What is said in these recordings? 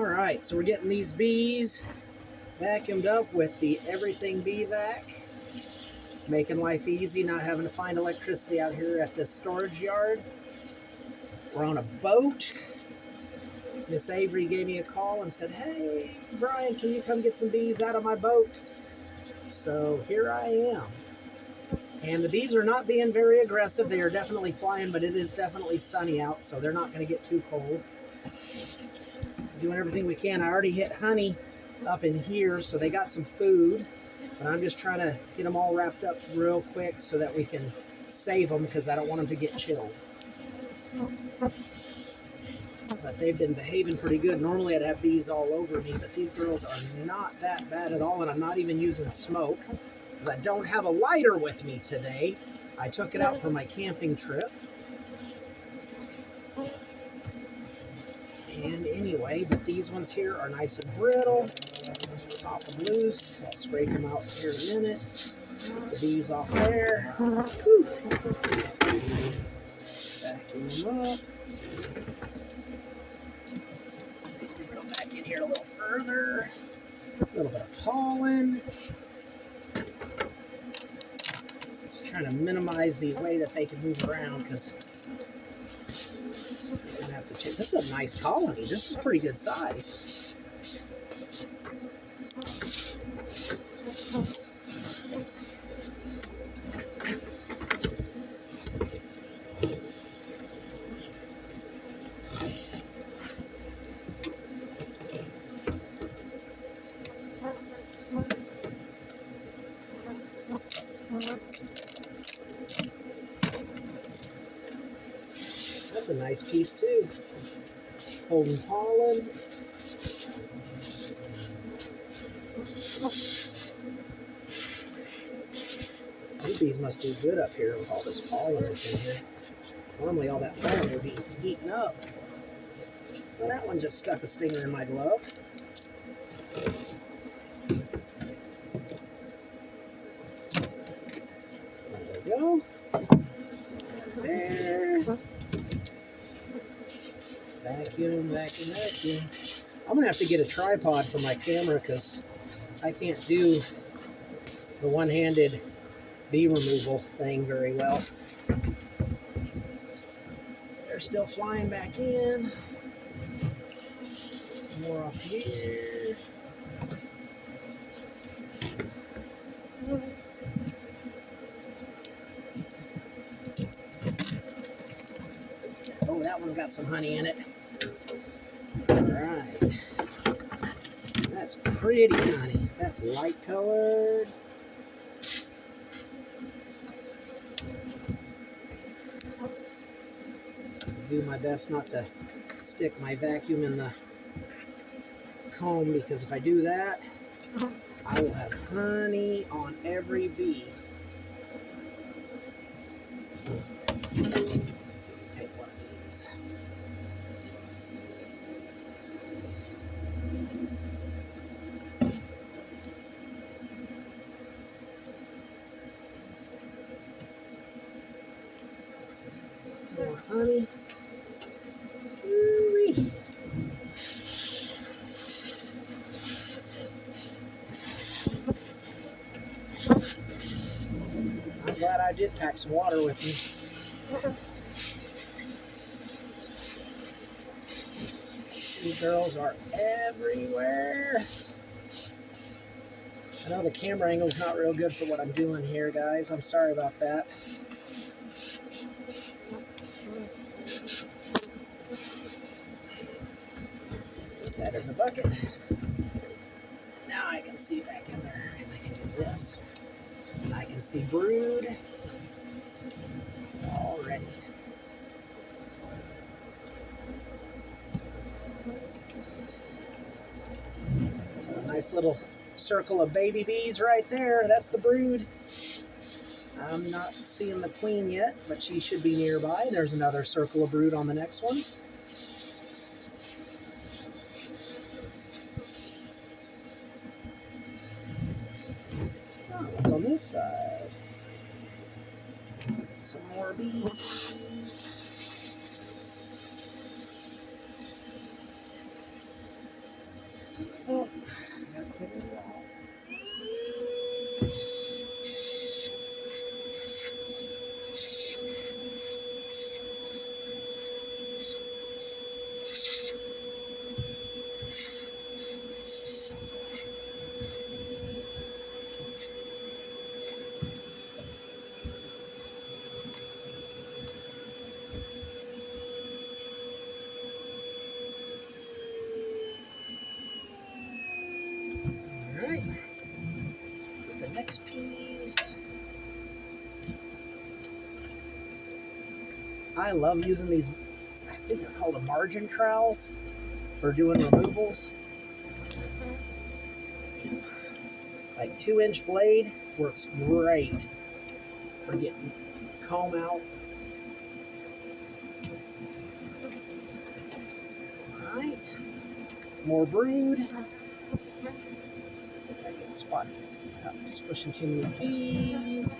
All right, so we're getting these bees vacuumed up with the Everything Bee Vac, making life easy, not having to find electricity out here at this storage yard. We're on a boat. Miss Avery gave me a call and said, "Hey, Brian, can you come get some bees out of my boat?" So here I am. And the bees are not being very aggressive. They are definitely flying, but it is definitely sunny out, so they're not going to get too cold. Doing everything we can. I already hit honey up in here, so they got some food. But I'm just trying to get them all wrapped up real quick so that we can save them, because I don't want them to get chilled. But they've been behaving pretty good. Normally I'd have bees all over me, but these girls are not that bad at all, and I'm not even using smoke, because I don't have a lighter with me today. I took it out for my camping trip. And anyway, but these ones here are nice and brittle. So we'll pop them loose. I'll scrape them out here in a minute. Get the bees off there. Whew. Vacuum them up. Let's go back in here a little further. A little bit of pollen. Just trying to minimize the way that they can move around, because you're going to have to check. This is a nice colony. This is pretty good size. That's a nice piece too. Holding pollen. These bees must do good up here with all this pollen that's in here. Normally all that pollen would be eaten up. Well, that one just stuck a stinger in my glove. There we go. So there. Vacuum, vacuum, vacuum. I'm going to have to get a tripod for my camera, because I can't do the one-handed bee removal thing very well. They're still flying back in. Some more off here. Oh, that one's got some honey in it. All right. That's pretty honey. That's light colored. Do my best not to stick my vacuum in the comb, because if I do that, I will have honey on every bee. Let's see, take one of these. More honey. Ooh-wee. I'm glad I did pack some water with me. These girls are everywhere. I know the camera angle is not real good for what I'm doing here, guys. I'm sorry about that. Put that in the bucket. Now I can see back in there, and I can do this. And I can see brood already. A nice little circle of baby bees right there. That's the brood. I'm not seeing the queen yet, but she should be nearby. There's another circle of brood on the next one. Oh, what's on this side? Some more bees. right. The next piece. I love using these, I think they're called a margin trowels for doing removals. Like 2-inch blade works great for getting comb out. All right, more brood. Let's see if I can spot it without squishing too many bees.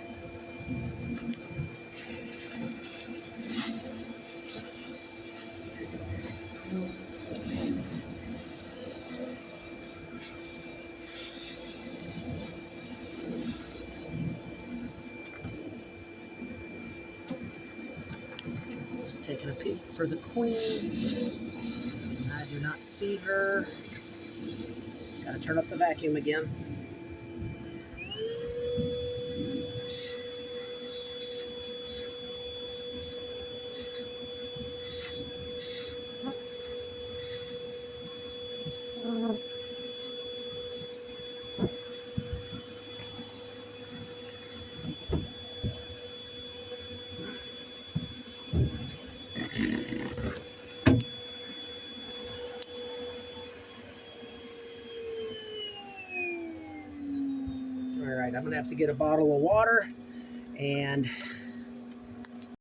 Just taking a peek for the queen. I do not see her. Gotta turn up the vacuum again. All right, I'm gonna have to get a bottle of water and